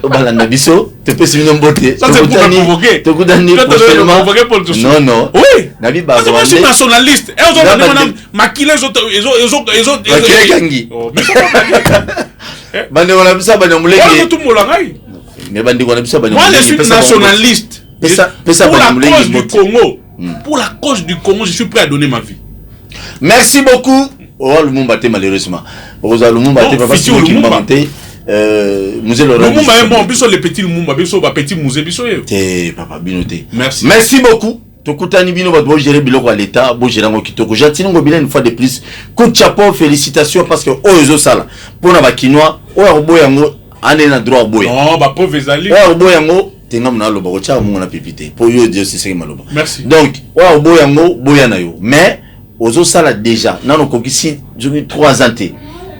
Balanda biso, te pesi mino mbote. Ça c'est pour me provoquer. Te koutani prochainement. Non non. Oui. Nabi Parce que moi je suis nationaliste. Et on a maquillé les autres. Bande on a vu ça Banyamulengi. Mais bande on a vu ça Banyamulengi. Moi je suis nationaliste. Pour la cause du Congo. Pour la cause du Congo, je suis prêt à donner ma vie. Merci beaucoup. Oh, le Lumumba malheureusement. Rosa Lumumba parce que Lumumba musée Lumumba est bon, biso les petits Lumumba, biso ba petit musée biso. Papa binoté. Merci. Merci beaucoup. Tokutani bino ba gérer biloko à l'état, bo gérer ngo kitoko. J'attends ngo bilan une fois de plus. Coup de chapeau, félicitations parce que ozo sala. Pour na ba kinois, o boyango ane na droit boya. Non, ba pauvre ezali. O boyango tenga mna loba ko cha mo na pipité. Pour yo Dieu c'est ce maloba. Merci. Donc, o boyango boyana yo. Mais ozo sala déjà. Nano kokisi 3 ans té.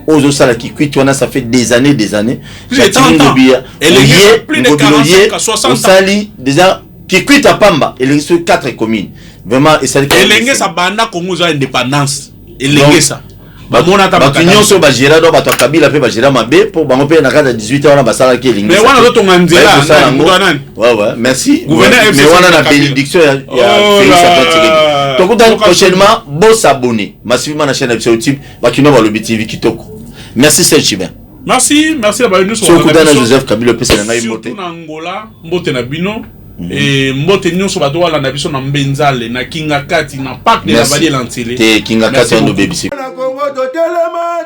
Ozo sala qui cuit on a ça fait des années. J'attends le billet. Elle est plus de 45 à 60 ans. Sali déjà qui cuit à Pamba, il est sur 4 communes. Vraiment et ça elenge sa banda Congo za indépendance. Elenge ça. Ba mona ta ba kinyo so ba gérard do ba to kabila pe ba gérard mabe pour ba ngopé na kada 18 ans na ba sala ki elenge. Mais wana zo tonga nzela na ngwana. Ouais merci. Gouverneur mais wana na bénédiction ya Félix. Donc dans prochainement bon s'abonner massivement na chaîne YouTube ba kino ba lobi TV kitoko. Merci Serge Chibin. Merci à Bayonu sur Joseph Kabila pe na ngai moté. Na Angola, mbote na bino. Et mbote nyonso bato wala na biso na Mbenzale na Kingakati na parc de la vallée l'Antile. Te Kingakati ndo baby. Na Congo to telema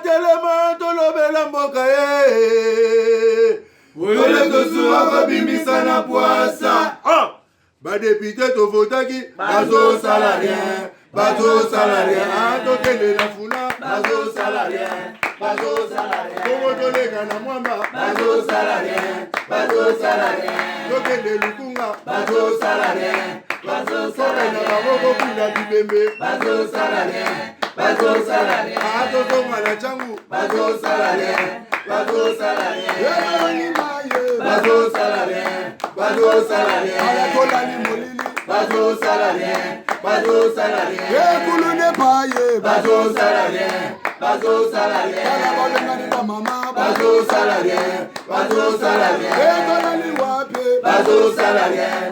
to lobela mboka ye. Wole to suwa ko bimisa na poasa. Ba député to votaki bazo salarien. Bazo salarien, to tele la funa, bazo salarien, bazo salarien. Congo to lega na mwamba, bazo salarien, to tele lukunga, bazo salarien, na baboko kula bibembe, bazo salarien, to tonga na changu, bazo salarien, bazo salarien, ala tola ni molili, bazo salarien. Kulune paye, bazo salarien. Kala balengani na mama, bazo salarien. Tolani wape, bazo salarien.